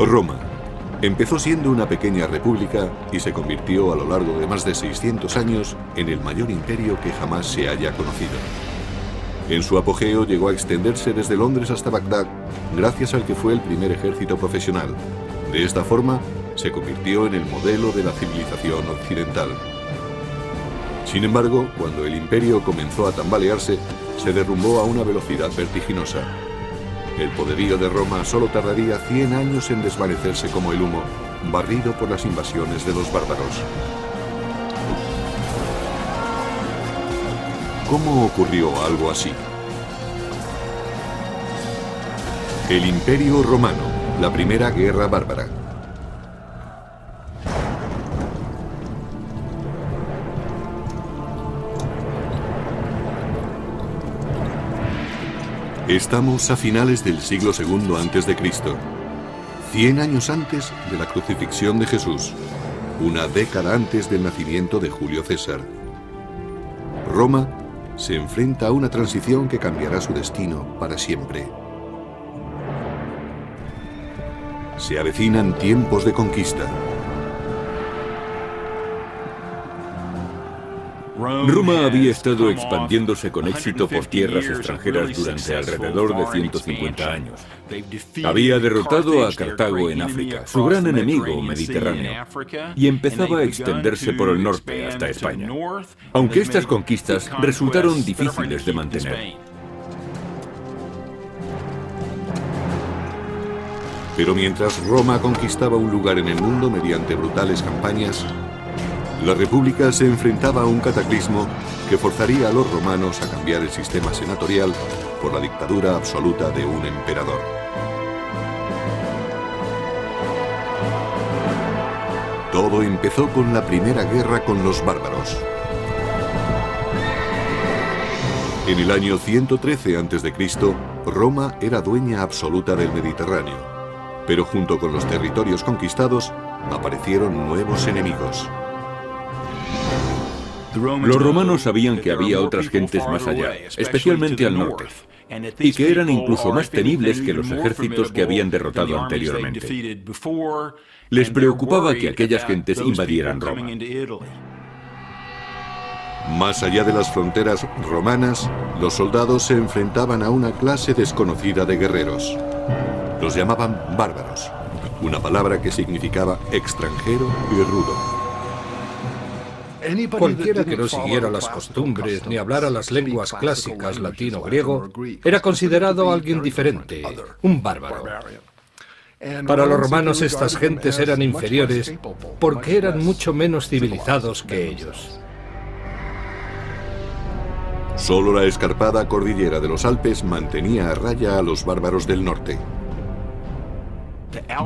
Roma empezó siendo una pequeña república y se convirtió a lo largo de más de 600 años en el mayor imperio que jamás se haya conocido. En su apogeo llegó a extenderse desde Londres hasta Bagdad, gracias al que fue el primer ejército profesional. De esta forma, se convirtió en el modelo de la civilización occidental. Sin embargo, cuando el imperio comenzó a tambalearse, se derrumbó a una velocidad vertiginosa. El poderío de Roma solo tardaría 100 años en desvanecerse como el humo, barrido por las invasiones de los bárbaros. ¿Cómo ocurrió algo así? El Imperio Romano, la primera guerra bárbara. Estamos a finales del siglo II a.C., 100 años antes de la crucifixión de Jesús, una década antes del nacimiento de Julio César. Roma se enfrenta a una transición que cambiará su destino para siempre. Se avecinan tiempos de conquista. Roma había estado expandiéndose con éxito por tierras extranjeras durante alrededor de 150 años. Había derrotado a Cartago en África, su gran enemigo mediterráneo, y empezaba a extenderse por el norte hasta España, aunque estas conquistas resultaron difíciles de mantener. Pero mientras Roma conquistaba un lugar en el mundo mediante brutales campañas, la República se enfrentaba a un cataclismo que forzaría a los romanos a cambiar el sistema senatorial por la dictadura absoluta de un emperador. Todo empezó con la primera guerra con los bárbaros. En el año 113 a.C., Roma era dueña absoluta del Mediterráneo, pero junto con los territorios conquistados aparecieron nuevos enemigos. Los romanos sabían que había otras gentes más allá, especialmente al norte, y que eran incluso más temibles que los ejércitos que habían derrotado anteriormente. Les preocupaba que aquellas gentes invadieran Roma. Más allá de las fronteras romanas, los soldados se enfrentaban a una clase desconocida de guerreros. Los llamaban bárbaros, una palabra que significaba extranjero y rudo. Cualquiera que no siguiera las costumbres ni hablara las lenguas clásicas latín o griego era considerado alguien diferente, un bárbaro. Para los romanos estas gentes eran inferiores porque eran mucho menos civilizados que ellos. Solo la escarpada cordillera de los Alpes mantenía a raya a los bárbaros del norte.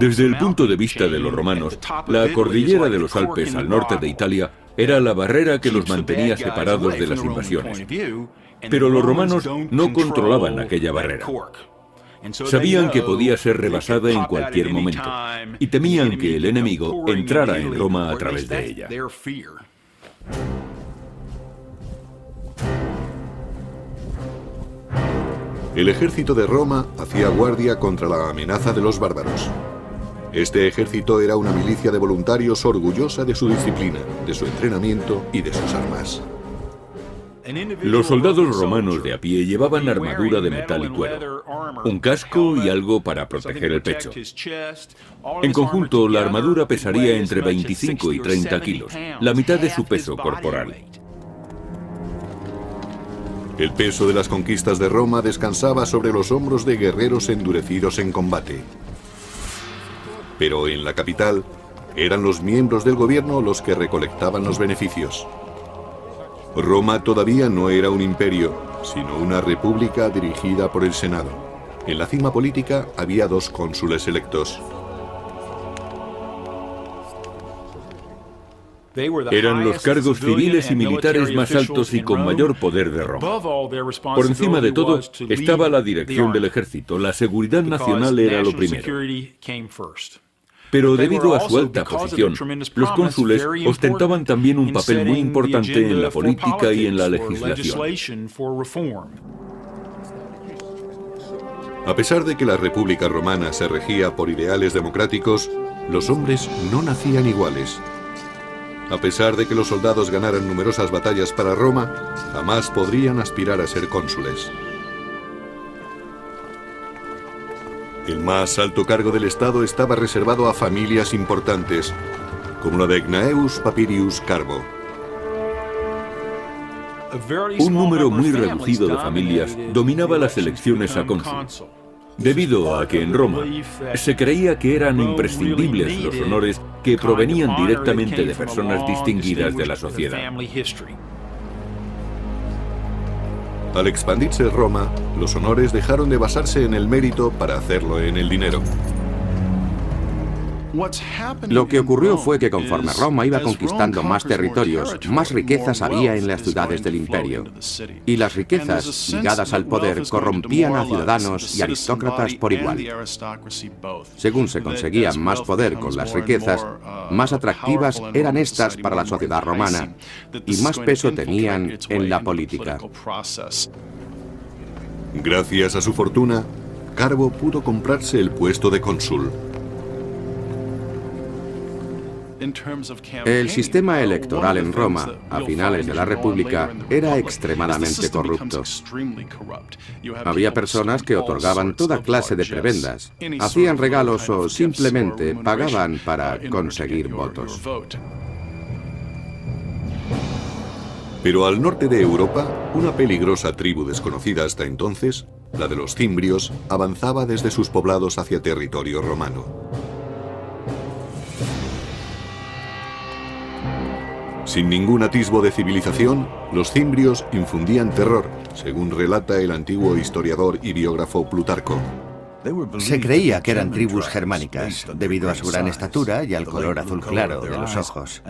Desde el punto de vista de los romanos, la cordillera de los Alpes al norte de Italia era la barrera que los mantenía separados de las invasiones. Pero los romanos no controlaban aquella barrera. Sabían que podía ser rebasada en cualquier momento y temían que el enemigo entrara en Roma a través de ella. El ejército de Roma hacía guardia contra la amenaza de los bárbaros. Este ejército era una milicia de voluntarios orgullosa de su disciplina, de su entrenamiento y de sus armas. Los soldados romanos de a pie llevaban armadura de metal y cuero, un casco y algo para proteger el pecho. En conjunto, la armadura pesaría entre 25 y 30 kilos, la mitad de su peso corporal. El peso de las conquistas de Roma descansaba sobre los hombros de guerreros endurecidos en combate. Pero en la capital, eran los miembros del gobierno los que recolectaban los beneficios. Roma todavía no era un imperio, sino una república dirigida por el Senado. En la cima política había 2 cónsules electos. Eran los cargos civiles y militares más altos y con mayor poder de Roma. Por encima de todo estaba la dirección del ejército. La seguridad nacional era lo primero. Pero debido a su alta posición, los cónsules ostentaban también un papel muy importante en la política y en la legislación. A pesar de que la República Romana se regía por ideales democráticos, los hombres no nacían iguales. A pesar de que los soldados ganaran numerosas batallas para Roma, jamás podrían aspirar a ser cónsules. El más alto cargo del Estado estaba reservado a familias importantes, como la de Gnaeus Papirius Carbo. Un número muy reducido de familias dominaba las elecciones a cónsul, debido a que en Roma se creía que eran imprescindibles los honores que provenían directamente de personas distinguidas de la sociedad. Al expandirse Roma, los honores dejaron de basarse en el mérito para hacerlo en el dinero. Lo que ocurrió fue que conforme Roma iba conquistando más territorios, más riquezas había en las ciudades del imperio. Y las riquezas ligadas al poder corrompían a ciudadanos y aristócratas por igual. Según se conseguía más poder con las riquezas, más atractivas eran estas para la sociedad romana y más peso tenían en la política. Gracias a su fortuna, Carbo pudo comprarse el puesto de cónsul. El sistema electoral en Roma, a finales de la República, era extremadamente corrupto. Había personas que otorgaban toda clase de prebendas, hacían regalos o simplemente pagaban para conseguir votos. Pero al norte de Europa, una peligrosa tribu desconocida hasta entonces, la de los cimbrios, avanzaba desde sus poblados hacia territorio romano. Sin ningún atisbo de civilización, los cimbrios infundían terror, según relata el antiguo historiador y biógrafo Plutarco. Se creía que eran tribus germánicas, debido a su gran estatura y al color azul claro de los ojos.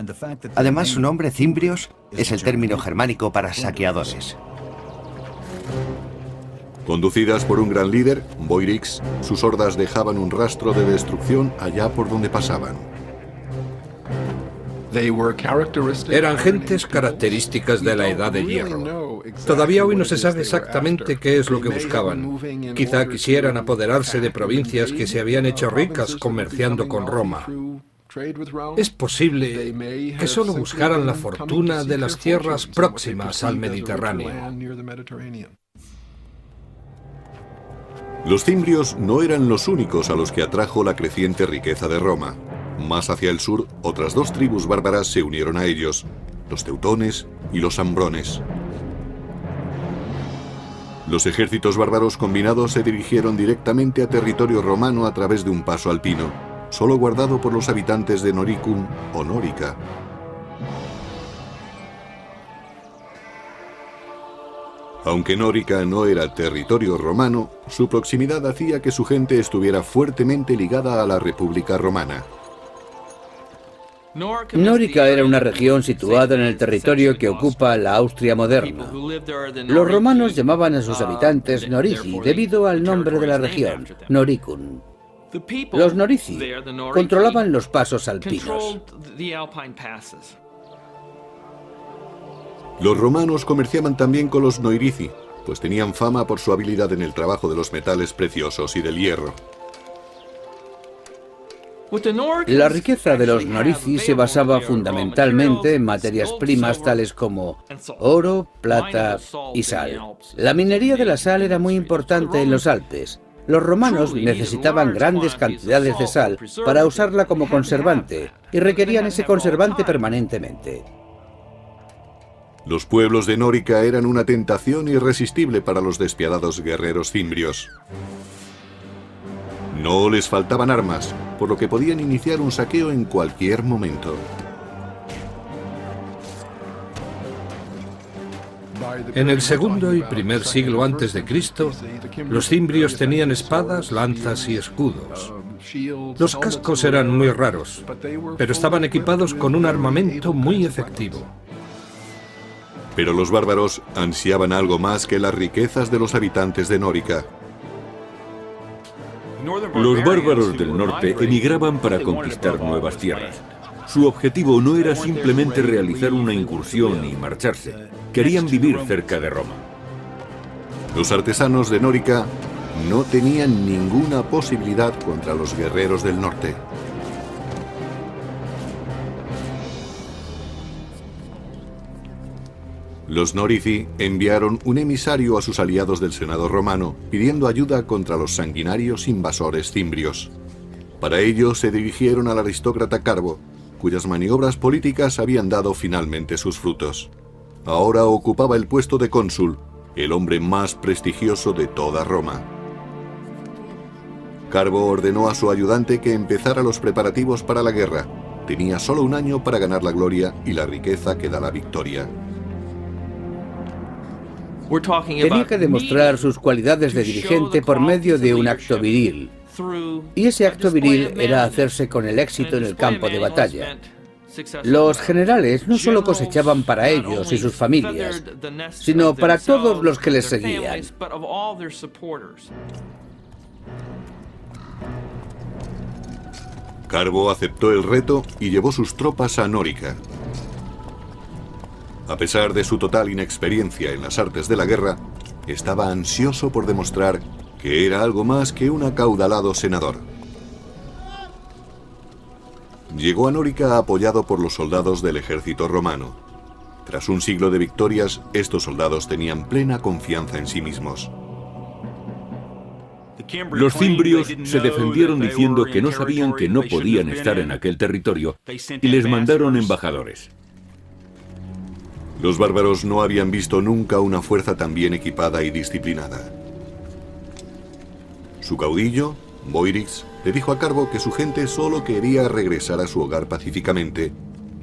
Además, su nombre, cimbrios, es el término germánico para saqueadores. Conducidas por un gran líder, Boiorix, sus hordas dejaban un rastro de destrucción allá por donde pasaban. Eran gentes características de la Edad de Hierro. Todavía hoy no se sabe exactamente qué es lo que buscaban. Quizá quisieran apoderarse de provincias que se habían hecho ricas comerciando con Roma. Es posible que solo buscaran la fortuna de las tierras próximas al Mediterráneo. Los cimbrios no eran los únicos a los que atrajo la creciente riqueza de Roma. Más hacia el sur, otras dos tribus bárbaras se unieron a ellos, los teutones y los ambrones. Los ejércitos bárbaros combinados se dirigieron directamente a territorio romano a través de un paso alpino, solo guardado por los habitantes de Noricum o Nórica. Aunque Nórica no era territorio romano, su proximidad hacía que su gente estuviera fuertemente ligada a la República Romana. Nórica era una región situada en el territorio que ocupa la Austria moderna. Los romanos llamaban a sus habitantes Norici debido al nombre de la región, Noricum. Los Norici controlaban los pasos alpinos. Los romanos comerciaban también con los Noirici, pues tenían fama por su habilidad en el trabajo de los metales preciosos y del hierro. La riqueza de los Norici se basaba fundamentalmente en materias primas tales como oro, plata y sal. La minería de la sal era muy importante en los Alpes. Los romanos necesitaban grandes cantidades de sal para usarla como conservante y requerían ese conservante permanentemente. Los pueblos de Nórica eran una tentación irresistible para los despiadados guerreros cimbrios. No les faltaban armas, por lo que podían iniciar un saqueo en cualquier momento. En el segundo y primer siglo antes de Cristo, los cimbrios tenían espadas, lanzas y escudos. Los cascos eran muy raros, pero estaban equipados con un armamento muy efectivo. Pero los bárbaros ansiaban algo más que las riquezas de los habitantes de Nórica. Los bárbaros del norte emigraban para conquistar nuevas tierras. Su objetivo no era simplemente realizar una incursión y marcharse. Querían vivir cerca de Roma. Los artesanos de Nórica no tenían ninguna posibilidad contra los guerreros del norte. Los Norici enviaron un emisario a sus aliados del Senado romano pidiendo ayuda contra los sanguinarios invasores cimbrios. Para ello se dirigieron al aristócrata Carbo, cuyas maniobras políticas habían dado finalmente sus frutos. Ahora ocupaba el puesto de cónsul, el hombre más prestigioso de toda Roma. Carbo ordenó a su ayudante que empezara los preparativos para la guerra. Tenía solo un año para ganar la gloria y la riqueza que da la victoria. Tenía que demostrar sus cualidades de dirigente por medio de un acto viril. Y ese acto viril era hacerse con el éxito en el campo de batalla. Los generales no solo cosechaban para ellos y sus familias, sino para todos los que les seguían. Carbo aceptó el reto y llevó sus tropas a Nórica. A pesar de su total inexperiencia en las artes de la guerra, estaba ansioso por demostrar que era algo más que un acaudalado senador. Llegó a Nórica apoyado por los soldados del ejército romano. Tras un siglo de victorias, estos soldados tenían plena confianza en sí mismos. Los cimbrios se defendieron diciendo que no sabían que no podían estar en aquel territorio y les mandaron embajadores. Los bárbaros no habían visto nunca una fuerza tan bien equipada y disciplinada. Su caudillo, Boirix, le dijo a Carbo que su gente solo quería regresar a su hogar pacíficamente,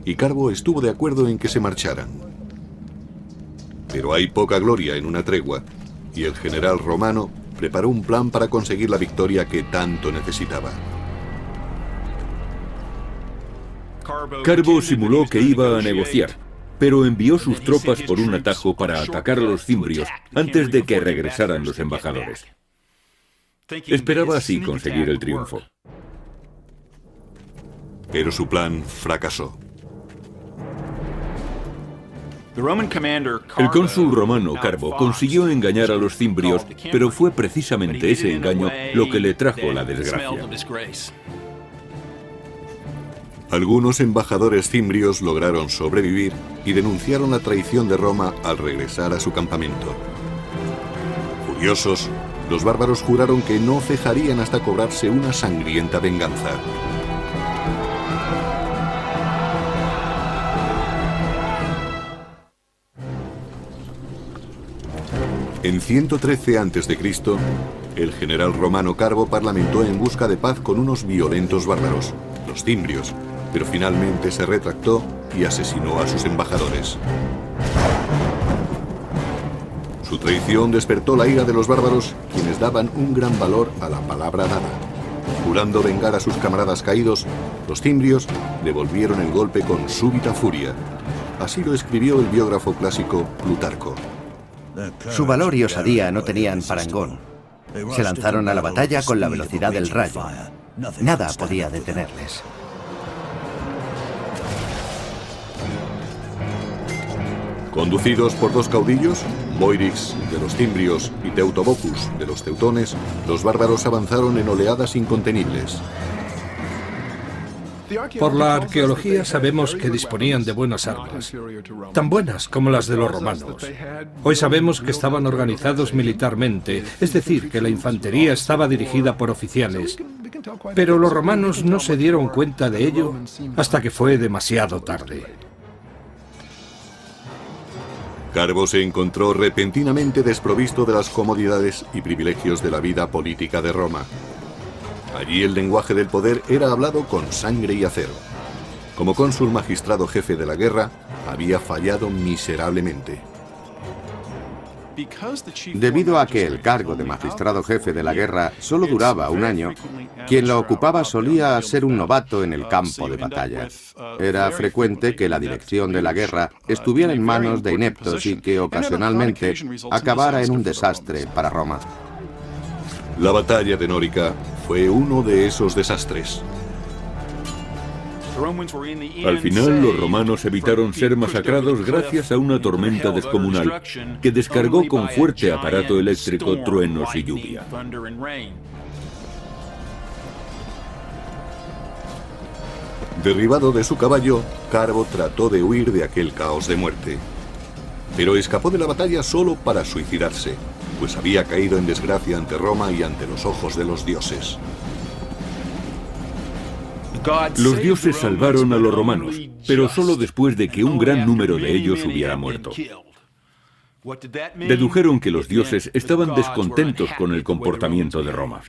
y Carbo estuvo de acuerdo en que se marcharan. Pero hay poca gloria en una tregua, y el general romano preparó un plan para conseguir la victoria que tanto necesitaba. Carbo simuló que iba a negociar, pero envió sus tropas por un atajo para atacar a los cimbrios antes de que regresaran los embajadores. Esperaba así conseguir el triunfo. Pero su plan fracasó. El cónsul romano Carbo consiguió engañar a los cimbrios, pero fue precisamente ese engaño lo que le trajo la desgracia. Algunos embajadores cimbrios lograron sobrevivir y denunciaron la traición de Roma al regresar a su campamento. Furiosos, los bárbaros juraron que no cejarían hasta cobrarse una sangrienta venganza. En 113 a.C., el general romano Carbo parlamentó en busca de paz con unos violentos bárbaros, los cimbrios, pero finalmente se retractó y asesinó a sus embajadores. Su traición despertó la ira de los bárbaros, quienes daban un gran valor a la palabra dada. Jurando vengar a sus camaradas caídos, los cimbrios devolvieron el golpe con súbita furia. Así lo escribió el biógrafo clásico Plutarco. Su valor y osadía no tenían parangón. Se lanzaron a la batalla con la velocidad del rayo. Nada podía detenerles. Conducidos por dos caudillos, Boirix de los cimbrios y Teutobocus de los teutones, los bárbaros avanzaron en oleadas incontenibles. Por la arqueología sabemos que disponían de buenas armas, tan buenas como las de los romanos. Hoy sabemos que estaban organizados militarmente, es decir, que la infantería estaba dirigida por oficiales, pero los romanos no se dieron cuenta de ello hasta que fue demasiado tarde. Carbo se encontró repentinamente desprovisto de las comodidades y privilegios de la vida política de Roma. Allí el lenguaje del poder era hablado con sangre y acero. Como cónsul magistrado jefe de la guerra, había fallado miserablemente. Debido a que el cargo de magistrado jefe de la guerra solo duraba un año, quien lo ocupaba solía ser un novato en el campo de batalla. Era frecuente que la dirección de la guerra estuviera en manos de ineptos y que ocasionalmente acabara en un desastre para Roma. La batalla de Nórica fue uno de esos desastres. Al final, los romanos evitaron ser masacrados gracias a una tormenta descomunal que descargó con fuerte aparato eléctrico truenos y lluvia. Derribado de su caballo, Carbo trató de huir de aquel caos de muerte. Pero escapó de la batalla solo para suicidarse, pues había caído en desgracia ante Roma y ante los ojos de los dioses. Los dioses salvaron a los romanos, pero solo después de que un gran número de ellos hubiera muerto. Dedujeron que los dioses estaban descontentos con el comportamiento de Roma.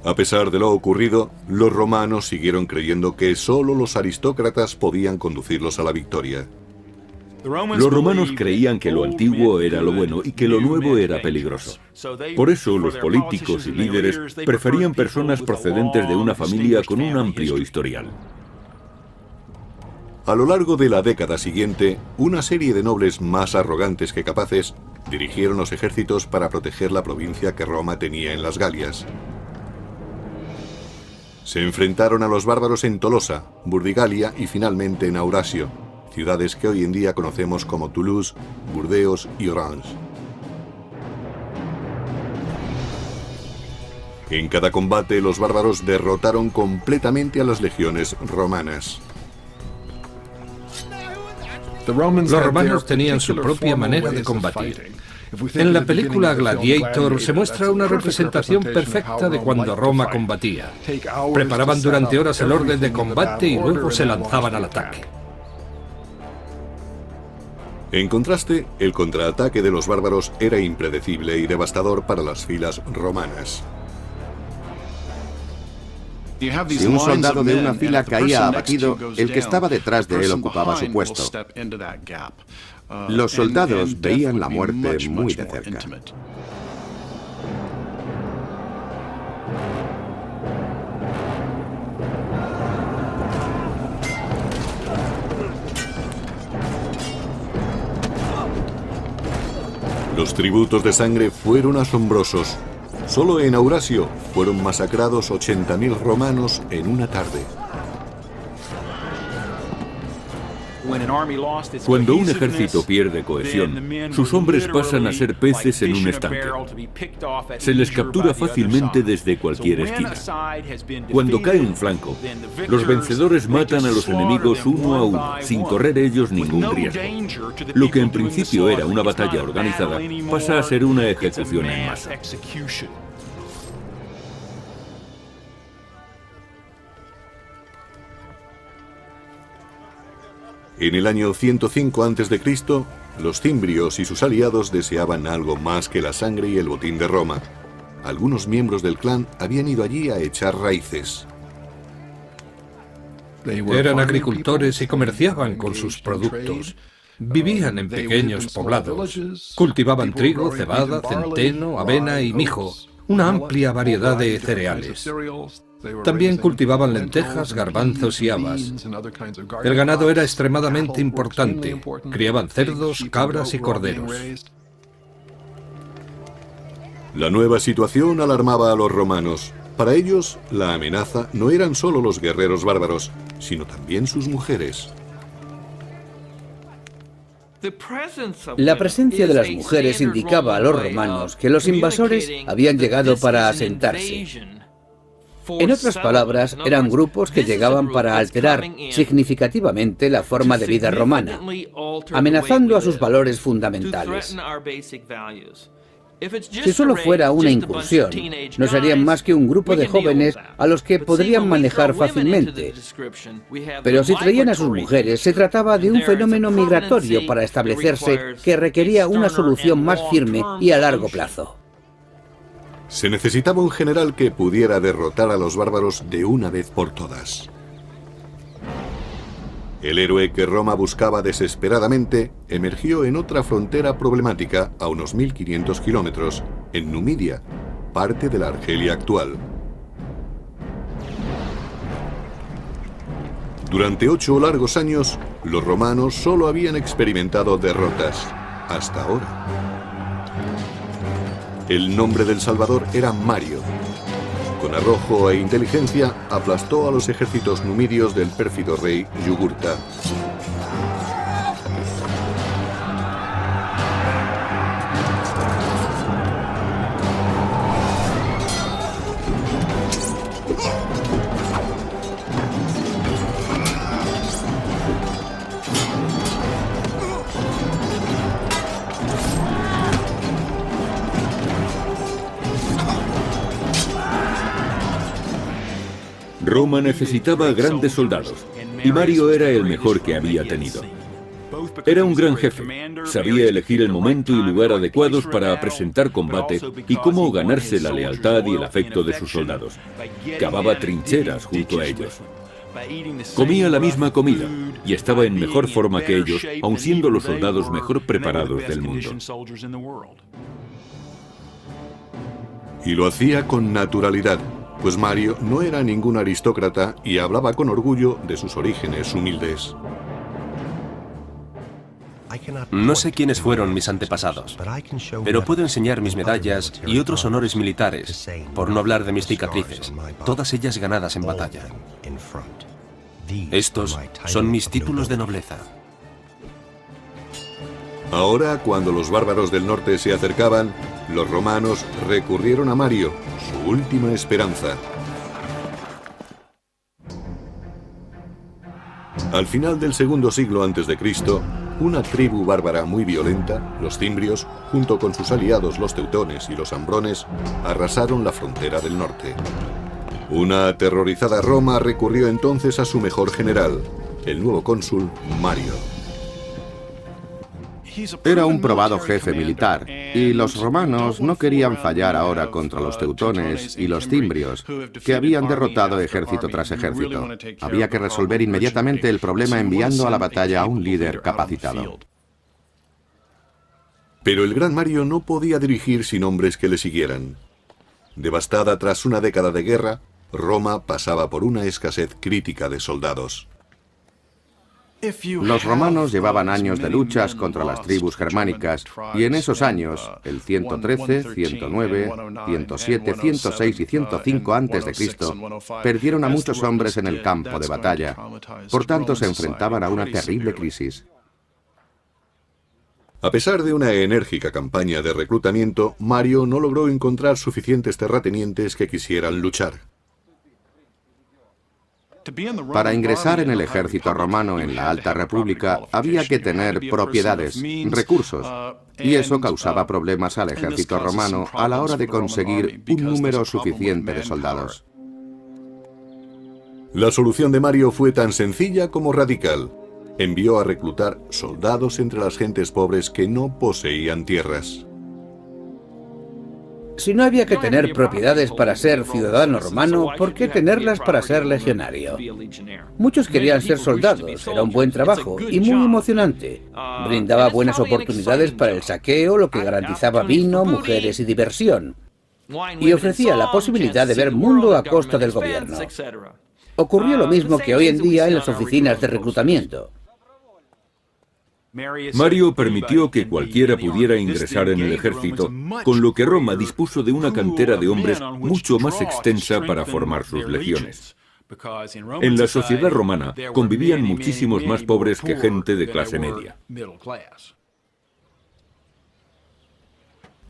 A pesar de lo ocurrido, los romanos siguieron creyendo que solo los aristócratas podían conducirlos a la victoria. Los romanos creían que lo antiguo era lo bueno y que lo nuevo era peligroso. Por eso los políticos y líderes preferían personas procedentes de una familia con un amplio historial. A lo largo de la década siguiente, una serie de nobles más arrogantes que capaces dirigieron los ejércitos para proteger la provincia que Roma tenía en las Galias. Se enfrentaron a los bárbaros en Tolosa, Burdigalia y finalmente en Aurasio, ciudades que hoy en día conocemos como Toulouse, Burdeos y Orange. En cada combate, los bárbaros derrotaron completamente a las legiones romanas. Los romanos tenían su propia manera de combatir. En la película Gladiator se muestra una representación perfecta de cuando Roma combatía. Preparaban durante horas el orden de combate y luego se lanzaban al ataque. En contraste, el contraataque de los bárbaros era impredecible y devastador para las filas romanas. Si un soldado de una fila caía abatido, el que estaba detrás de él ocupaba su puesto. Los soldados veían la muerte muy de cerca. Los tributos de sangre fueron asombrosos. Solo en Aurasio fueron masacrados 80.000 romanos en una tarde. Cuando un ejército pierde cohesión, sus hombres pasan a ser peces en un estanque. Se les captura fácilmente desde cualquier esquina. Cuando cae un flanco, los vencedores matan a los enemigos uno a uno, sin correr ellos ningún riesgo. Lo que en principio era una batalla organizada pasa a ser una ejecución en masa. En el año 105 a.C., los cimbrios y sus aliados deseaban algo más que la sangre y el botín de Roma. Algunos miembros del clan habían ido allí a echar raíces. Eran agricultores y comerciaban con sus productos. Vivían en pequeños poblados. Cultivaban trigo, cebada, centeno, avena y mijo, una amplia variedad de cereales. También cultivaban lentejas, garbanzos y habas. El ganado era extremadamente importante. Criaban cerdos, cabras y corderos. La nueva situación alarmaba a los romanos. Para ellos, la amenaza no eran solo los guerreros bárbaros, sino también sus mujeres. La presencia de las mujeres indicaba a los romanos que los invasores habían llegado para asentarse. En otras palabras, eran grupos que llegaban para alterar significativamente la forma de vida romana, amenazando a sus valores fundamentales. Si solo fuera una incursión, no serían más que un grupo de jóvenes a los que podrían manejar fácilmente. Pero si traían a sus mujeres, se trataba de un fenómeno migratorio para establecerse que requería una solución más firme y a largo plazo. Se necesitaba un general que pudiera derrotar a los bárbaros de una vez por todas. El héroe que Roma buscaba desesperadamente emergió en otra frontera problemática a unos 1500 kilómetros, en Numidia, parte de la Argelia actual. Durante 8 largos años, los romanos solo habían experimentado derrotas, hasta ahora. El nombre del Salvador era Mario. Con arrojo e inteligencia aplastó a los ejércitos numidios del pérfido rey Yugurta. Roma necesitaba grandes soldados, y Mario era el mejor que había tenido. Era un gran jefe, sabía elegir el momento y lugar adecuados para presentar combate y cómo ganarse la lealtad y el afecto de sus soldados. Cavaba trincheras junto a ellos. Comía la misma comida y estaba en mejor forma que ellos, aun siendo los soldados mejor preparados del mundo. Y lo hacía con naturalidad, pues Mario no era ningún aristócrata y hablaba con orgullo de sus orígenes humildes. No sé quiénes fueron mis antepasados, pero puedo enseñar mis medallas y otros honores militares, por no hablar de mis cicatrices, todas ellas ganadas en batalla. Estos son mis títulos de nobleza. Ahora, cuando los bárbaros del norte se acercaban, los romanos recurrieron a Mario, su última esperanza. Al final del segundo siglo a.C., una tribu bárbara muy violenta, los cimbrios, junto con sus aliados los teutones y los ambrones, arrasaron la frontera del norte. Una aterrorizada Roma recurrió entonces a su mejor general, el nuevo cónsul Mario. Era un probado jefe militar, y los romanos no querían fallar ahora contra los teutones y los cimbrios, que habían derrotado ejército tras ejército. Había que resolver inmediatamente el problema enviando a la batalla a un líder capacitado. Pero el gran Mario no podía dirigir sin hombres que le siguieran. Devastada tras una década de guerra, Roma pasaba por una escasez crítica de soldados. Los romanos llevaban años de luchas contra las tribus germánicas, y en esos años, el 113, 109, 107, 106 y 105 a.C., perdieron a muchos hombres en el campo de batalla. Por tanto, se enfrentaban a una terrible crisis. A pesar de una enérgica campaña de reclutamiento, Mario no logró encontrar suficientes terratenientes que quisieran luchar. Para ingresar en el ejército romano en la Alta República había que tener propiedades, recursos, y eso causaba problemas al ejército romano a la hora de conseguir un número suficiente de soldados. La solución de Mario fue tan sencilla como radical. Envió a reclutar soldados entre las gentes pobres que no poseían tierras. Si no había que tener propiedades para ser ciudadano romano, ¿por qué tenerlas para ser legionario? Muchos querían ser soldados, era un buen trabajo y muy emocionante. Brindaba buenas oportunidades para el saqueo, lo que garantizaba vino, mujeres y diversión. Y ofrecía la posibilidad de ver mundo a costa del gobierno. Ocurrió lo mismo que hoy en día en las oficinas de reclutamiento. Mario permitió que cualquiera pudiera ingresar en el ejército, con lo que Roma dispuso de una cantera de hombres mucho más extensa para formar sus legiones. En la sociedad romana convivían muchísimos más pobres que gente de clase media.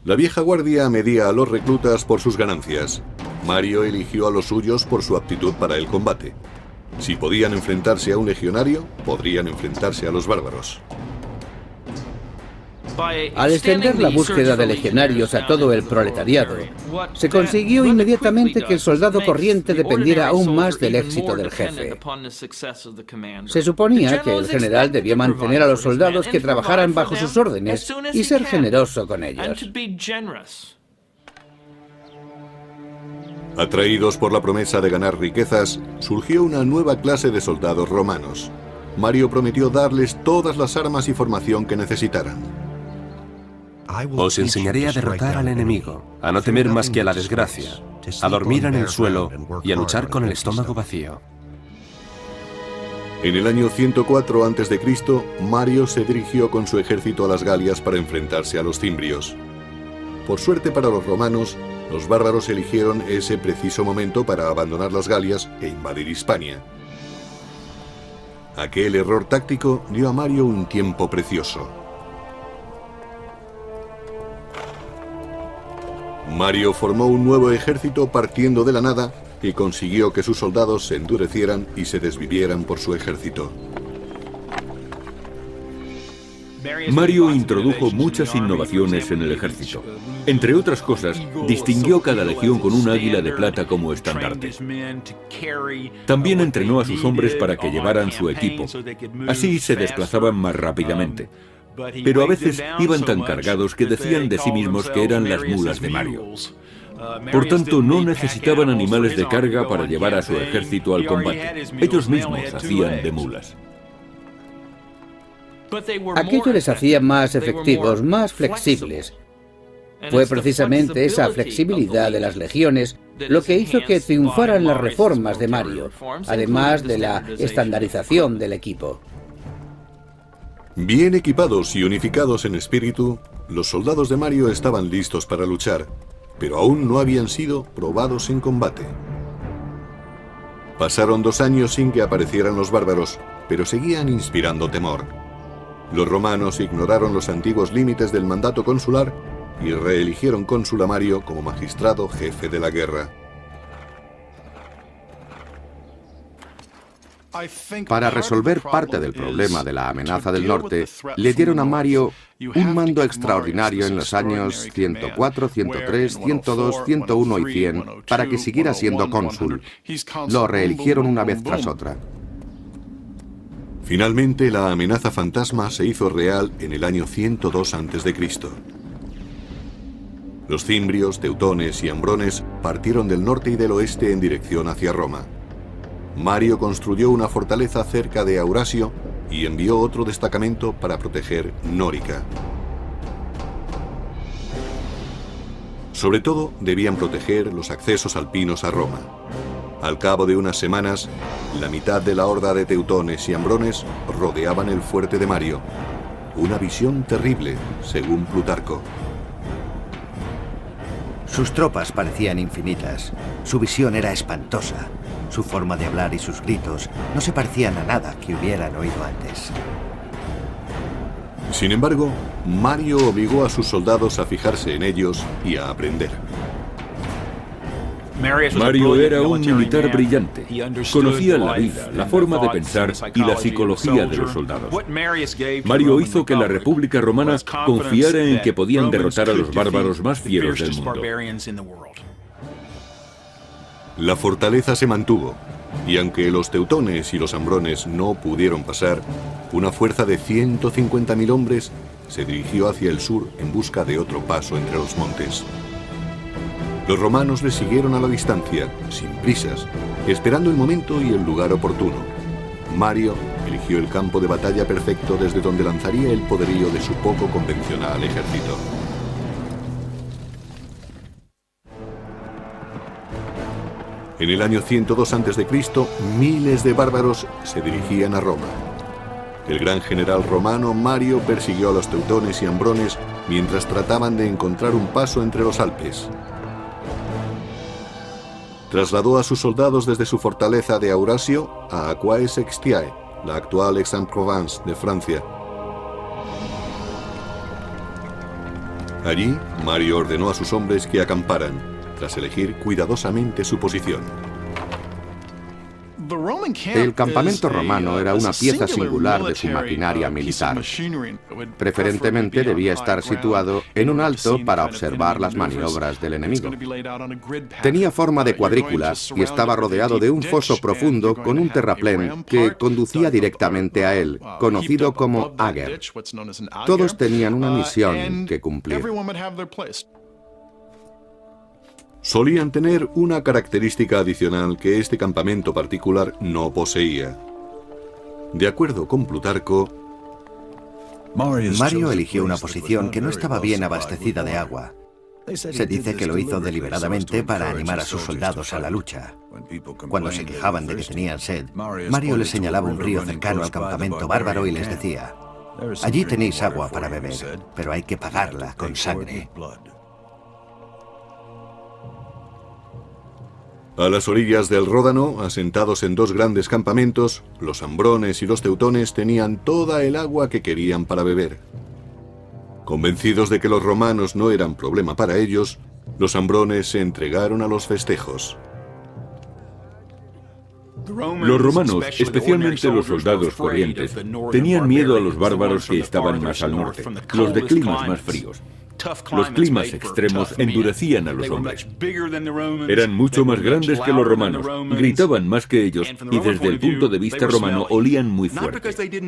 La vieja guardia medía a los reclutas por sus ganancias. Mario eligió a los suyos por su aptitud para el combate. Si podían enfrentarse a un legionario, podrían enfrentarse a los bárbaros. Al extender la búsqueda de legionarios a todo el proletariado, se consiguió inmediatamente que el soldado corriente dependiera aún más del éxito del jefe. Se suponía que el general debía mantener a los soldados que trabajaran bajo sus órdenes y ser generoso con ellos. Atraídos por la promesa de ganar riquezas, surgió una nueva clase de soldados romanos. Mario prometió darles todas las armas y formación que necesitaran. Os enseñaré a derrotar al enemigo, a no temer más que a la desgracia, a dormir en el suelo y a luchar con el estómago vacío. En el año 104 a.C., Mario se dirigió con su ejército a las Galias para enfrentarse a los cimbrios. Por suerte para los romanos, los bárbaros eligieron ese preciso momento para abandonar las Galias e invadir Hispania. Aquel error táctico dio a Mario un tiempo precioso. Mario formó un nuevo ejército partiendo de la nada y consiguió que sus soldados se endurecieran y se desvivieran por su ejército. Mario introdujo muchas innovaciones en el ejército. Entre otras cosas, distinguió cada legión con un águila de plata como estandarte. También entrenó a sus hombres para que llevaran su equipo. Así se desplazaban más rápidamente. Pero a veces iban tan cargados que decían de sí mismos que eran las mulas de Mario. Por tanto, no necesitaban animales de carga para llevar a su ejército al combate. Ellos mismos hacían de mulas. Aquello les hacía más efectivos, más flexibles. Fue precisamente esa flexibilidad de las legiones lo que hizo que triunfaran las reformas de Mario, además de la estandarización del equipo. Bien equipados y unificados en espíritu, los soldados de Mario estaban listos para luchar, pero aún no habían sido probados en combate. Pasaron 2 años sin que aparecieran los bárbaros, pero seguían inspirando temor. Los romanos ignoraron los antiguos límites del mandato consular y reeligieron cónsul a Mario como magistrado jefe de la guerra. Para resolver parte del problema de la amenaza del norte, le dieron a Mario un mando extraordinario en los años 104, 103, 102, 101 y 100 para que siguiera siendo cónsul. Lo reeligieron una vez tras otra. Finalmente, la amenaza fantasma se hizo real en el año 102 a.C. Los cimbrios, teutones y ambrones partieron del norte y del oeste en dirección hacia Roma. Mario construyó una fortaleza cerca de Aurasio y envió otro destacamento para proteger Nórica. Sobre todo, debían proteger los accesos alpinos a Roma. Al cabo de unas semanas, la mitad de la horda de teutones y ambrones rodeaban el fuerte de Mario. Una visión terrible, según Plutarco. Sus tropas parecían infinitas. Su visión era espantosa. Su forma de hablar y sus gritos no se parecían a nada que hubieran oído antes. Sin embargo, Mario obligó a sus soldados a fijarse en ellos y a aprender. Mario era un militar brillante. Conocía la vida, la forma de pensar y la psicología de los soldados. Mario hizo que la República Romana confiara en que podían derrotar a los bárbaros más fieros del mundo. La fortaleza se mantuvo, y aunque los teutones y los ambrones no pudieron pasar, una fuerza de 150.000 hombres se dirigió hacia el sur en busca de otro paso entre los montes. Los romanos le siguieron a la distancia, sin prisas, esperando el momento y el lugar oportuno. Mario eligió el campo de batalla perfecto desde donde lanzaría el poderío de su poco convencional ejército. En el año 102 a.C., miles de bárbaros se dirigían a Roma. El gran general romano Mario persiguió a los teutones y ambrones mientras trataban de encontrar un paso entre los Alpes. Trasladó a sus soldados desde su fortaleza de Aurasio a Aquae-Sextiae, la actual Aix-en-Provence de Francia. Allí, Mario ordenó a sus hombres que acamparan, tras elegir cuidadosamente su posición. El campamento romano era una pieza singular de su maquinaria militar. Preferentemente debía estar situado en un alto para observar las maniobras del enemigo. Tenía forma de cuadrícula y estaba rodeado de un foso profundo con un terraplén que conducía directamente a él, conocido como Ager. Todos tenían una misión que cumplir. Solían tener una característica adicional que este campamento particular no poseía. De acuerdo con Plutarco, Mario eligió una posición que no estaba bien abastecida de agua. Se dice que lo hizo deliberadamente para animar a sus soldados a la lucha. Cuando se quejaban de que tenían sed, Mario les señalaba un río cercano al campamento bárbaro y les decía: allí tenéis agua para beber, pero hay que pagarla con sangre. A las orillas del Ródano, asentados en dos grandes campamentos, los ambrones y los teutones tenían toda el agua que querían para beber. Convencidos de que los romanos no eran problema para ellos, los ambrones se entregaron a los festejos. Los romanos, especialmente los soldados corrientes, tenían miedo a los bárbaros que estaban más al norte, los de climas más fríos. Los climas extremos endurecían a los hombres. Eran mucho más grandes que los romanos, gritaban más que ellos y desde el punto de vista romano olían muy fuerte.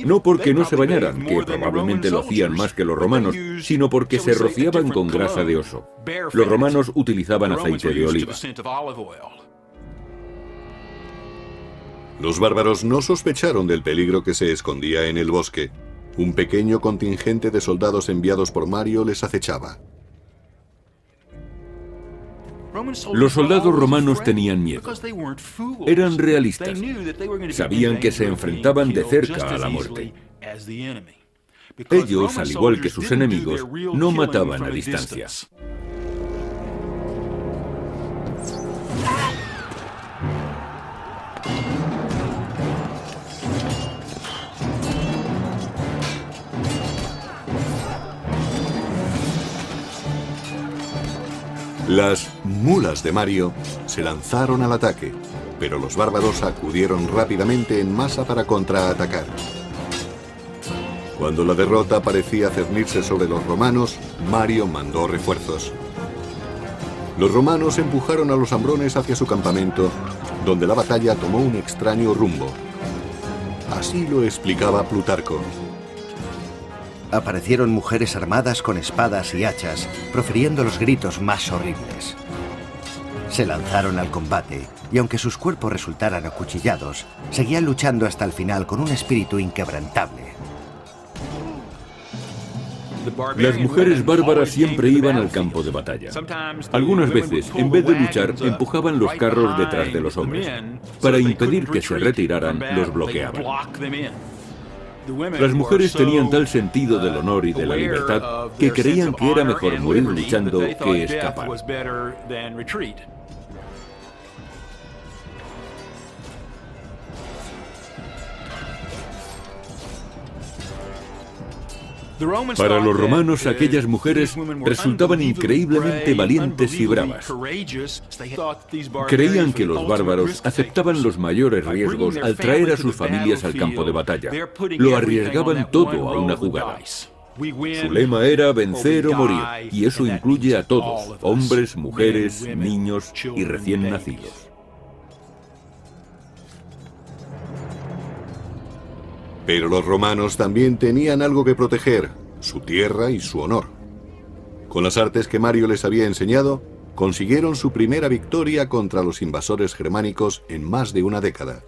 No porque no se bañaran, que probablemente lo hacían más que los romanos, sino porque se rociaban con grasa de oso. Los romanos utilizaban aceite de oliva. Los bárbaros no sospecharon del peligro que se escondía en el bosque. Un pequeño contingente de soldados enviados por Mario les acechaba. Los soldados romanos tenían miedo. Eran realistas. Sabían que se enfrentaban de cerca a la muerte. Ellos, al igual que sus enemigos, no mataban a distancia. Las mulas de Mario se lanzaron al ataque, pero los bárbaros acudieron rápidamente en masa para contraatacar. Cuando la derrota parecía cernirse sobre los romanos, Mario mandó refuerzos. Los romanos empujaron a los ambrones hacia su campamento, donde la batalla tomó un extraño rumbo. Así lo explicaba Plutarco. Aparecieron mujeres armadas con espadas y hachas, profiriendo los gritos más horribles. Se lanzaron al combate, y aunque sus cuerpos resultaran acuchillados, seguían luchando hasta el final con un espíritu inquebrantable. Las mujeres bárbaras siempre iban al campo de batalla. Algunas veces, en vez de luchar, empujaban los carros detrás de los hombres. Para impedir que se retiraran, los bloqueaban. Las mujeres tenían tal sentido del honor y de la libertad que creían que era mejor morir luchando que escapar. Para los romanos, aquellas mujeres resultaban increíblemente valientes y bravas. Creían que los bárbaros aceptaban los mayores riesgos al traer a sus familias al campo de batalla. Lo arriesgaban todo a una jugada. Su lema era vencer o morir, y eso incluye a todos, hombres, mujeres, niños y recién nacidos. Pero los romanos también tenían algo que proteger, su tierra y su honor. Con las artes que Mario les había enseñado, consiguieron su primera victoria contra los invasores germánicos en más de una década.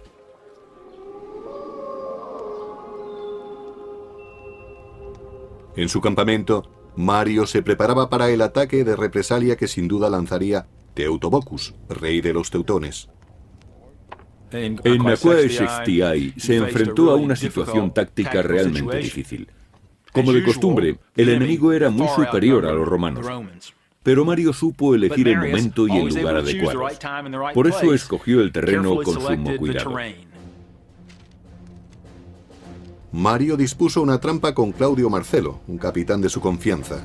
En su campamento, Mario se preparaba para el ataque de represalia que sin duda lanzaría Teutobochus, rey de los teutones. En Aquae Sextiae se enfrentó a una situación táctica realmente difícil. Como de costumbre, el enemigo era muy superior a los romanos. Pero Mario supo elegir el momento y el lugar adecuados. Por eso escogió el terreno con sumo cuidado. Mario dispuso una trampa con Claudio Marcelo, un capitán de su confianza.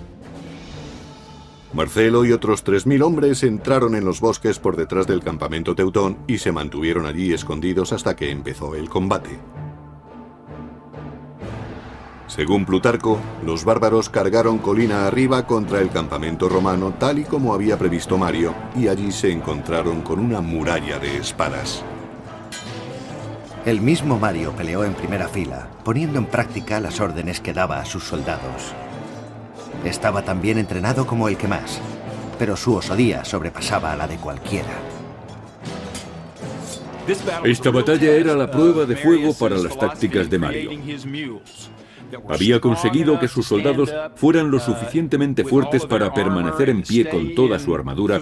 Marcelo y otros 3000 hombres entraron en los bosques por detrás del campamento teutón y se mantuvieron allí escondidos hasta que empezó el combate. Según Plutarco, los bárbaros cargaron colina arriba contra el campamento romano tal y como había previsto Mario, y allí se encontraron con una muralla de espadas. El mismo Mario peleó en primera fila, poniendo en práctica las órdenes que daba a sus soldados. Estaba tan bien entrenado como el que más, pero su osadía sobrepasaba a la de cualquiera. Esta batalla era la prueba de fuego para las tácticas de Mario. Había conseguido que sus soldados fueran lo suficientemente fuertes para permanecer en pie con toda su armadura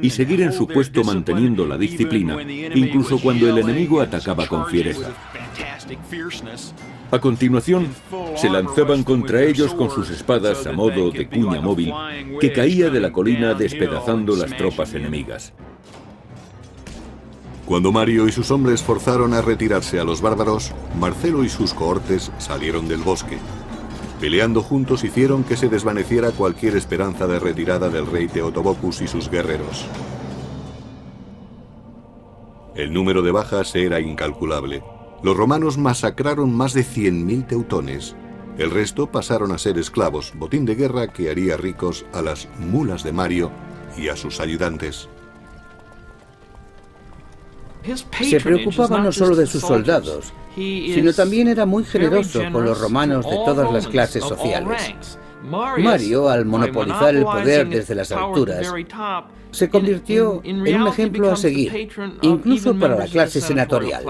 y seguir en su puesto manteniendo la disciplina, incluso cuando el enemigo atacaba con fiereza. A continuación, se lanzaban contra ellos con sus espadas a modo de cuña móvil que caía de la colina despedazando las tropas enemigas. Cuando Mario y sus hombres forzaron a retirarse a los bárbaros, Marcelo y sus cohortes salieron del bosque. Peleando juntos hicieron que se desvaneciera cualquier esperanza de retirada del rey Teutobokus y sus guerreros. El número de bajas era incalculable. Los romanos masacraron más de 100.000 teutones. El resto pasaron a ser esclavos, botín de guerra que haría ricos a las mulas de Mario y a sus ayudantes. Se preocupaba no solo de sus soldados, sino también era muy generoso con los romanos de todas las clases sociales. Mario, al monopolizar el poder desde las alturas, se convirtió en un ejemplo a seguir, incluso para la clase senatorial.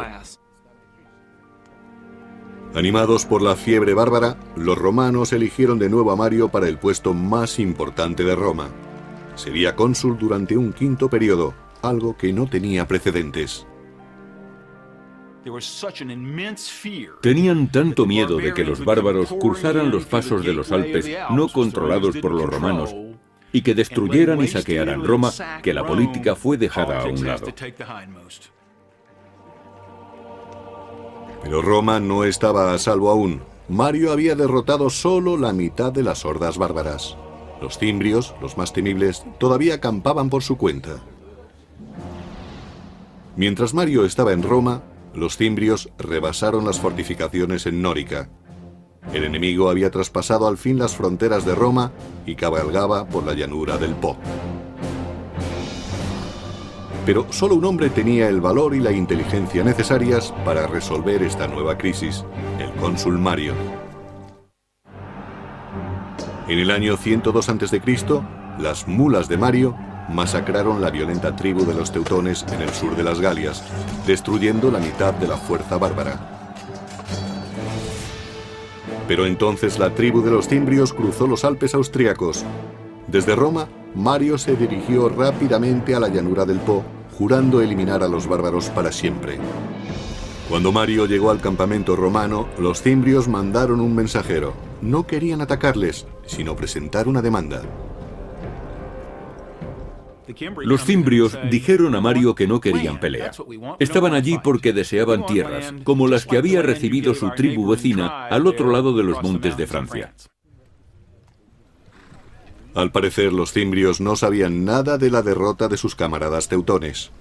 Animados por la fiebre bárbara, los romanos eligieron de nuevo a Mario para el puesto más importante de Roma. Sería cónsul durante un quinto periodo, algo que no tenía precedentes. Tenían tanto miedo de que los bárbaros cruzaran los pasos de los Alpes no controlados por los romanos y que destruyeran y saquearan Roma, que la política fue dejada a un lado. Pero Roma no estaba a salvo aún. Mario había derrotado solo la mitad de las hordas bárbaras. Los cimbrios, los más temibles, todavía acampaban por su cuenta. Mientras Mario estaba en Roma, los cimbrios rebasaron las fortificaciones en Nórica. El enemigo había traspasado al fin las fronteras de Roma y cabalgaba por la llanura del Po. Pero solo un hombre tenía el valor y la inteligencia necesarias para resolver esta nueva crisis, el cónsul Mario. En el año 102 a.C., las mulas de Mario masacraron la violenta tribu de los teutones en el sur de las Galias, destruyendo la mitad de la fuerza bárbara. Pero entonces la tribu de los cimbrios cruzó los Alpes austriacos. Desde Roma, Mario se dirigió rápidamente a la llanura del Po, jurando eliminar a los bárbaros para siempre. Cuando Mario llegó al campamento romano, los cimbrios mandaron un mensajero. No querían atacarles, sino presentar una demanda. Los cimbrios dijeron a Mario que no querían pelea. Estaban allí porque deseaban tierras, como las que había recibido su tribu vecina al otro lado de los montes de Francia. Al parecer, los cimbrios no sabían nada de la derrota de sus camaradas teutones.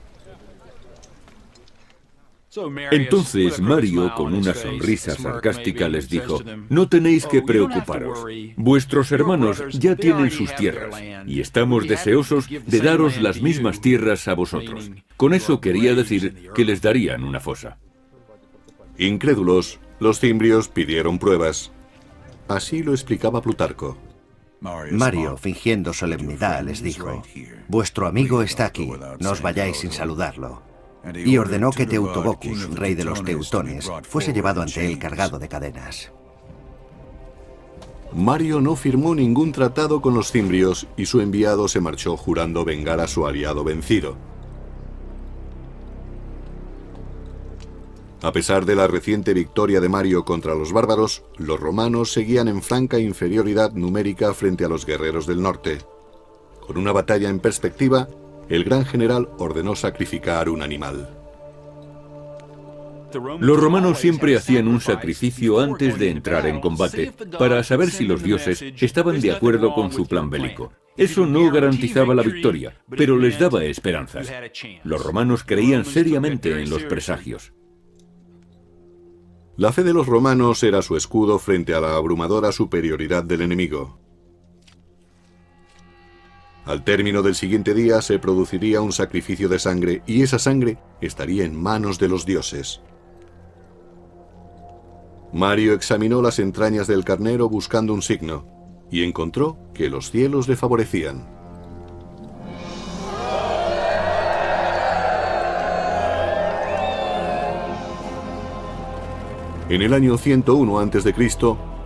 Entonces Mario, con una sonrisa sarcástica, les dijo: no tenéis que preocuparos. Vuestros hermanos ya tienen sus tierras, y estamos deseosos de daros las mismas tierras a vosotros. Con eso quería decir que les darían una fosa. Incrédulos, los cimbrios pidieron pruebas. Así lo explicaba Plutarco. Mario, fingiendo solemnidad, les dijo: vuestro amigo está aquí, no os vayáis sin saludarlo. Y ordenó que Teutobokus, rey de los teutones, fuese llevado ante él cargado de cadenas. Mario no firmó ningún tratado con los cimbrios y su enviado se marchó jurando vengar a su aliado vencido. A pesar de la reciente victoria de Mario contra los bárbaros, los romanos seguían en franca inferioridad numérica frente a los guerreros del norte. Con una batalla en perspectiva, el gran general ordenó sacrificar un animal. Los romanos siempre hacían un sacrificio antes de entrar en combate, para saber si los dioses estaban de acuerdo con su plan bélico. Eso no garantizaba la victoria, pero les daba esperanzas. Los romanos creían seriamente en los presagios. La fe de los romanos era su escudo frente a la abrumadora superioridad del enemigo. Al término del siguiente día se produciría un sacrificio de sangre y esa sangre estaría en manos de los dioses. Mario examinó las entrañas del carnero buscando un signo y encontró que los cielos le favorecían. En el año 101 a.C.,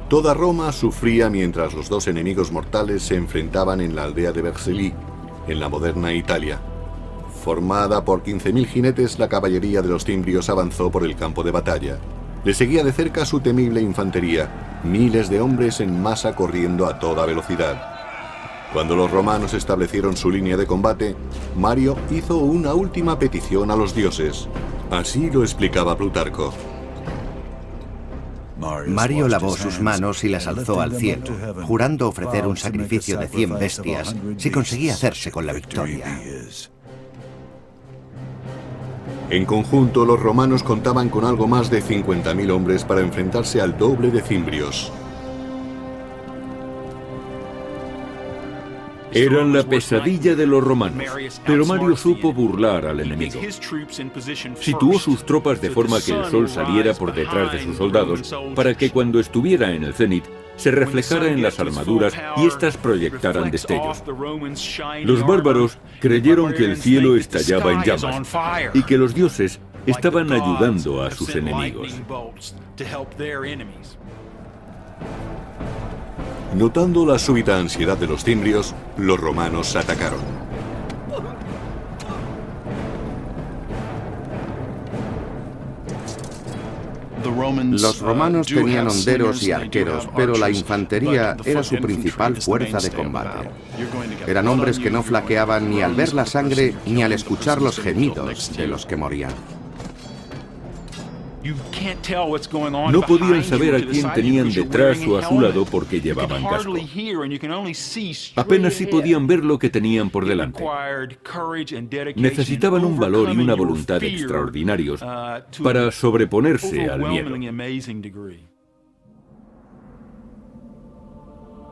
toda Roma sufría mientras los dos enemigos mortales se enfrentaban en la aldea de Vercelli, en la moderna Italia. Formada por 15.000 jinetes, la caballería de los cimbrios avanzó por el campo de batalla. Le seguía de cerca su temible infantería, miles de hombres en masa corriendo a toda velocidad. Cuando los romanos establecieron su línea de combate, Mario hizo una última petición a los dioses. Así lo explicaba Plutarco. Mario lavó sus manos y las alzó al cielo, jurando ofrecer un sacrificio de 100 bestias si conseguía hacerse con la victoria. En conjunto, los romanos contaban con algo más de 50.000 hombres para enfrentarse al doble de cimbrios. Eran la pesadilla de los romanos, pero Mario supo burlar al enemigo. Situó sus tropas de forma que el sol saliera por detrás de sus soldados, para que cuando estuviera en el cenit, se reflejara en las armaduras y éstas proyectaran destellos. Los bárbaros creyeron que el cielo estallaba en llamas y que los dioses estaban ayudando a sus enemigos. Notando la súbita ansiedad de los cimbrios, los romanos atacaron. Los romanos tenían honderos y arqueros, pero la infantería era su principal fuerza de combate. Eran hombres que no flaqueaban ni al ver la sangre ni al escuchar los gemidos de los que morían. No podían saber a quién tenían detrás o a su lado porque llevaban casco. Apenas si podían ver lo que tenían por delante. Necesitaban un valor y una voluntad extraordinarios para sobreponerse al miedo.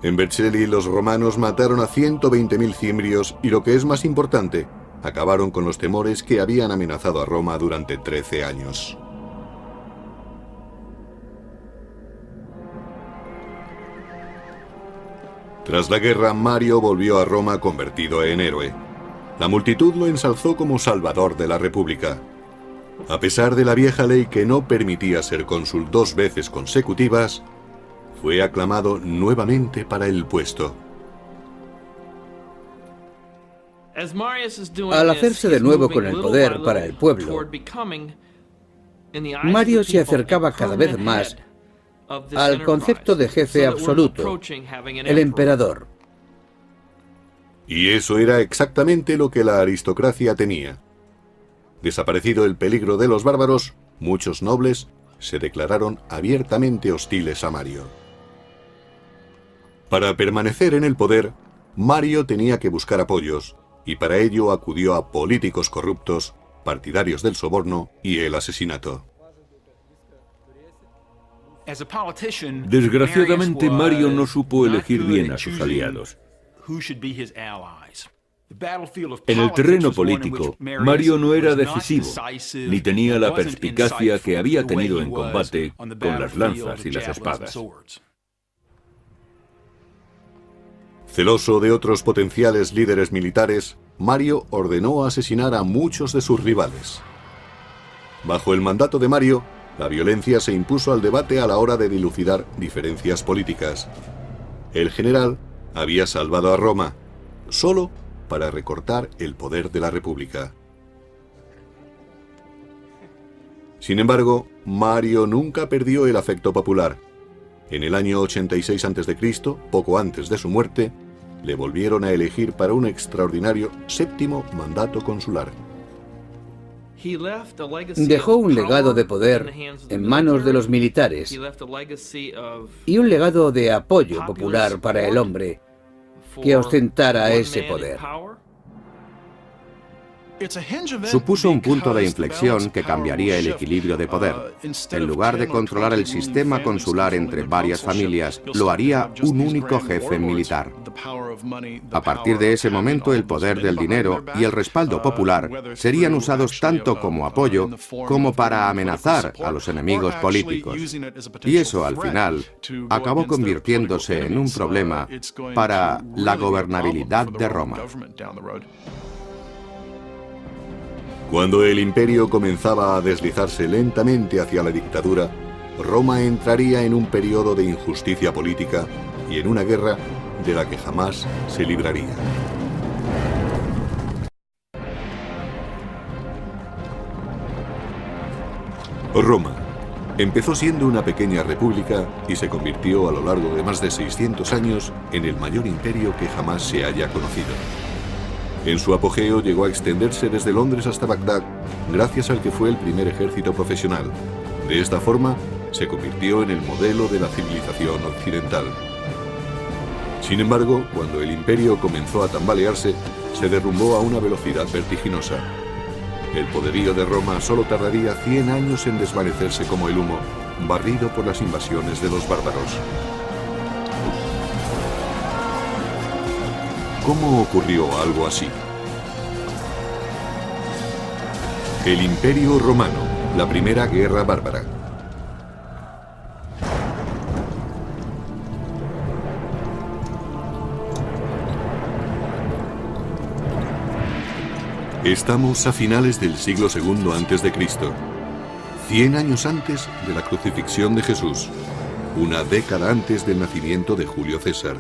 En Vercelli, los romanos mataron a 120.000 cimbrios y, lo que es más importante, acabaron con los temores que habían amenazado a Roma durante 13 años. Tras la guerra, Mario volvió a Roma convertido en héroe. La multitud lo ensalzó como salvador de la República. A pesar de la vieja ley que no permitía ser cónsul 2 veces consecutivas, fue aclamado nuevamente para el puesto. Al hacerse de nuevo con el poder para el pueblo, Mario se acercaba cada vez más al concepto de jefe absoluto, el emperador. Y eso era exactamente lo que la aristocracia tenía. Desaparecido el peligro de los bárbaros, muchos nobles se declararon abiertamente hostiles a Mario. Para permanecer en el poder, Mario tenía que buscar apoyos, y para ello acudió a políticos corruptos, partidarios del soborno y el asesinato. Desgraciadamente, Mario no supo elegir bien a sus aliados. En el terreno político, Mario no era decisivo, ni tenía la perspicacia que había tenido en combate con las lanzas y las espadas. Celoso de otros potenciales líderes militares, Mario ordenó asesinar a muchos de sus rivales. Bajo el mandato de Mario, la violencia se impuso al debate a la hora de dilucidar diferencias políticas. El general había salvado a Roma, solo para recortar el poder de la República. Sin embargo, Mario nunca perdió el afecto popular. En el año 86 a.C., poco antes de su muerte, le volvieron a elegir para un extraordinario 7º mandato consular. Dejó un legado de poder en manos de los militares y un legado de apoyo popular para el hombre que ostentara ese poder. Supuso un punto de inflexión que cambiaría el equilibrio de poder. En lugar de controlar el sistema consular entre varias familias, lo haría un único jefe militar. A partir de ese momento, el poder del dinero y el respaldo popular serían usados tanto como apoyo como para amenazar a los enemigos políticos. Y eso, al final, acabó convirtiéndose en un problema para la gobernabilidad de Roma. Cuando el imperio comenzaba a deslizarse lentamente hacia la dictadura, Roma entraría en un periodo de injusticia política y en una guerra de la que jamás se libraría. Roma, Empezó siendo una pequeña república y se convirtió a lo largo de más de 600 años en el mayor imperio que jamás se haya conocido. En su apogeo llegó a extenderse desde Londres hasta Bagdad, gracias al que fue el primer ejército profesional. De esta forma, se convirtió en el modelo de la civilización occidental. Sin embargo, cuando el imperio comenzó a tambalearse, se derrumbó a una velocidad vertiginosa. El poderío de Roma solo tardaría 100 años en desvanecerse como el humo, barrido por las invasiones de los bárbaros. ¿Cómo ocurrió algo así? El Imperio Romano, la primera guerra bárbara. Estamos a finales del siglo II a.C., 100 años antes de la crucifixión de Jesús, una década antes del nacimiento de Julio César.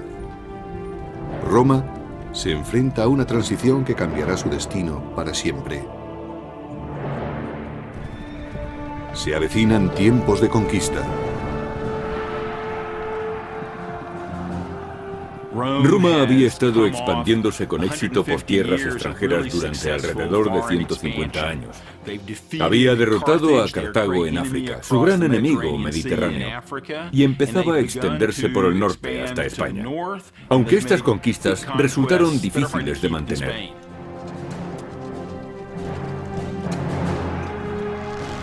Roma se enfrenta a una transición que cambiará su destino para siempre. Se avecinan tiempos de conquista. Roma había estado expandiéndose con éxito por tierras extranjeras durante alrededor de 150 años. Había derrotado a Cartago en África, su gran enemigo mediterráneo, y empezaba a extenderse por el norte hasta España, aunque estas conquistas resultaron difíciles de mantener.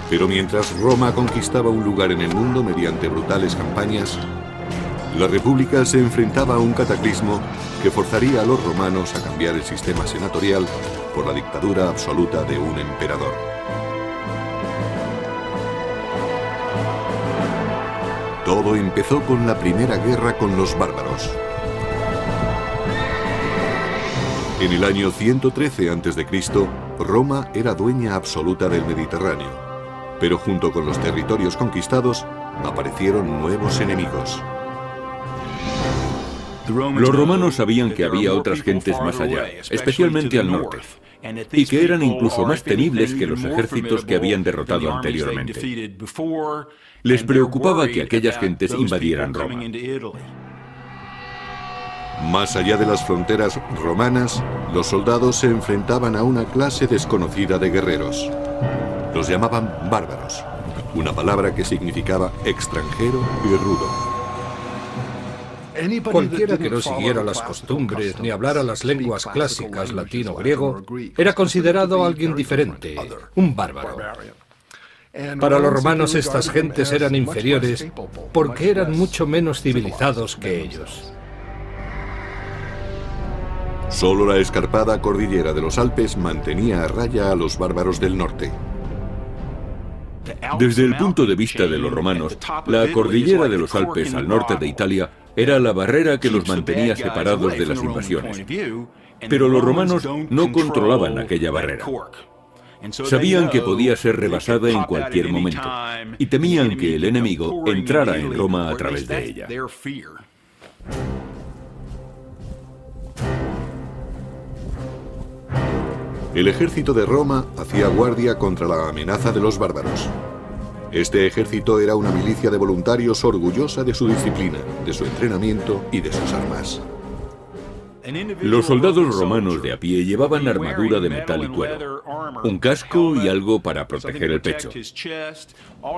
Pero mientras Roma conquistaba un lugar en el mundo mediante brutales campañas, la República se enfrentaba a un cataclismo que forzaría a los romanos a cambiar el sistema senatorial por la dictadura absoluta de un emperador. Todo empezó con la primera guerra con los bárbaros. En el año 113 a.C., Roma era dueña absoluta del Mediterráneo, pero junto con los territorios conquistados aparecieron nuevos enemigos. Los romanos sabían que había otras gentes más allá, especialmente al norte, y que eran incluso más temibles que los ejércitos que habían derrotado anteriormente. Les preocupaba que aquellas gentes invadieran Roma. Más allá de las fronteras romanas, los soldados se enfrentaban a una clase desconocida de guerreros. Los llamaban bárbaros, una palabra que significaba extranjero y rudo. Cualquiera que no siguiera las costumbres ni hablara las lenguas clásicas latino o griego era considerado alguien diferente, un bárbaro. Para los romanos estas gentes eran inferiores porque eran mucho menos civilizados que ellos. Solo la escarpada cordillera de los Alpes mantenía a raya a los bárbaros del norte. Desde el punto de vista de los romanos, la cordillera de los Alpes al norte de Italia era la barrera que los mantenía separados de las invasiones. Pero los romanos no controlaban aquella barrera. Sabían que podía ser rebasada en cualquier momento y temían que el enemigo entrara en Roma a través de ella. El ejército de Roma hacía guardia contra la amenaza de los bárbaros. Este ejército era una milicia de voluntarios orgullosa de su disciplina, de su entrenamiento y de sus armas. Los soldados romanos de a pie llevaban armadura de metal y cuero, un casco y algo para proteger el pecho.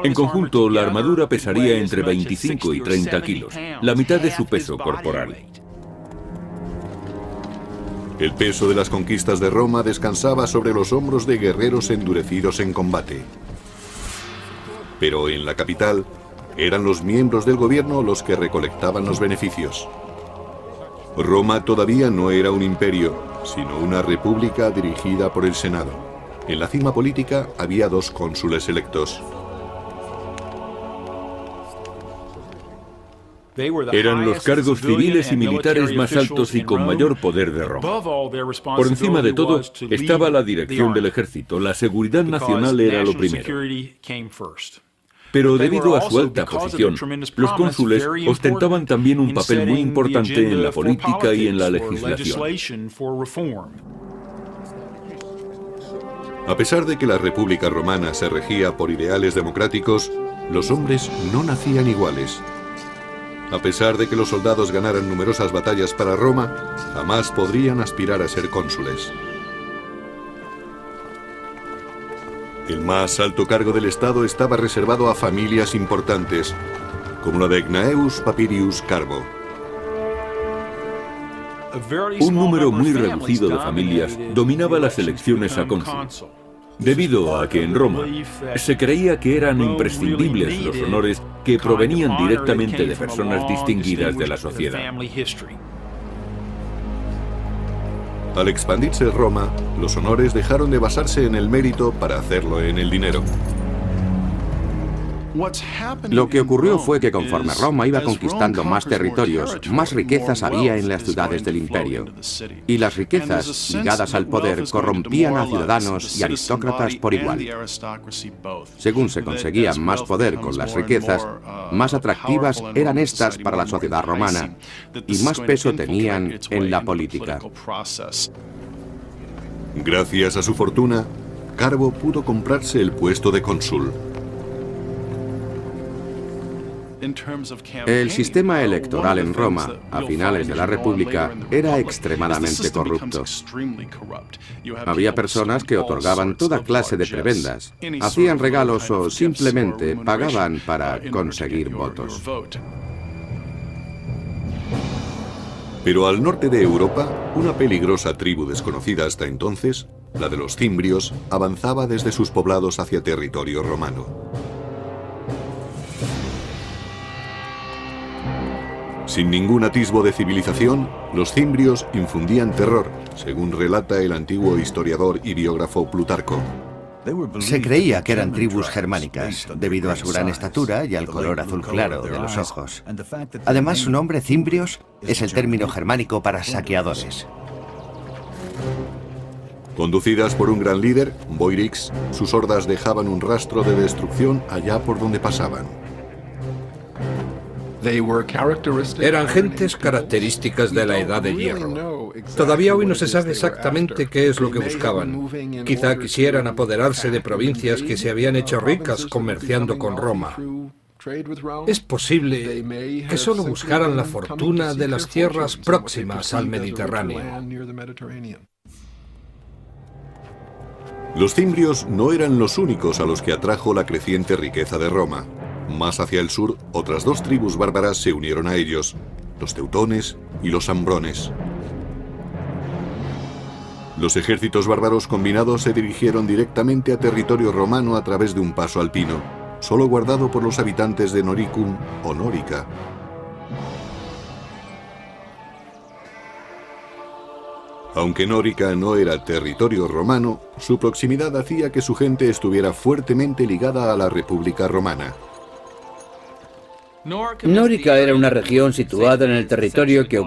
En conjunto, la armadura pesaría entre 25 y 30 kilos, la mitad de su peso corporal. El peso de las conquistas de Roma descansaba sobre los hombros de guerreros endurecidos en combate. Pero en la capital, eran los miembros del gobierno los que recolectaban los beneficios. Roma todavía no era un imperio, sino una república dirigida por el Senado. En la cima política había 2 cónsules electos. Eran los cargos civiles y militares más altos y con mayor poder de Roma. Por encima de todo estaba la dirección del ejército. La seguridad nacional era lo primero. Pero debido a su alta posición, los cónsules ostentaban también un papel muy importante en la política y en la legislación. A pesar de que la República Romana se regía por ideales democráticos, los hombres no nacían iguales. A pesar de que los soldados ganaran numerosas batallas para Roma, jamás podrían aspirar a ser cónsules. El más alto cargo del Estado estaba reservado a familias importantes, como la de Gnaeus Papirius Carbo. Un número muy reducido de familias dominaba las elecciones a cónsul, debido a que en Roma se creía que eran imprescindibles los honores que provenían directamente de personas distinguidas de la sociedad. Al expandirse Roma, los honores dejaron de basarse en el mérito para hacerlo en el dinero. Lo que ocurrió fue que conforme Roma iba conquistando más territorios, más riquezas había en las ciudades del imperio. Y las riquezas, ligadas al poder, corrompían a ciudadanos y aristócratas por igual. Según se conseguía más poder con las riquezas, más atractivas eran estas para la sociedad romana y más peso tenían en la política. Gracias a su fortuna, Carbo pudo comprarse el puesto de cónsul. El sistema electoral en Roma, a finales de la República, era extremadamente corrupto. Había personas que otorgaban toda clase de prebendas, hacían regalos o simplemente pagaban para conseguir votos. Pero al norte de Europa, una peligrosa tribu desconocida hasta entonces, la de los cimbrios, avanzaba desde sus poblados hacia territorio romano. Sin ningún atisbo de civilización, los cimbrios infundían terror, según relata el antiguo historiador y biógrafo Plutarco. Se creía que eran tribus germánicas, debido a su gran estatura y al color azul claro de los ojos. Además, su nombre, cimbrios, es el término germánico para saqueadores. Conducidas por un gran líder, Boirix, sus hordas dejaban un rastro de destrucción allá por donde pasaban. Eran gentes características de la Edad de Hierro. Todavía hoy no se sabe exactamente qué es lo que buscaban. Quizá quisieran apoderarse de provincias que se habían hecho ricas comerciando con Roma. Es posible que solo buscaran la fortuna de las tierras próximas al Mediterráneo. Los cimbrios no eran los únicos a los que atrajo la creciente riqueza de Roma. Más hacia el sur, otras dos tribus bárbaras se unieron a ellos, los teutones y los ambrones. Los ejércitos bárbaros combinados se dirigieron directamente a territorio romano a través de un paso alpino, solo guardado por los habitantes de Noricum o Nórica. Aunque Nórica no era territorio romano, su proximidad hacía que su gente estuviera fuertemente ligada a la República Romana. Nórica era una región situada en el territorio que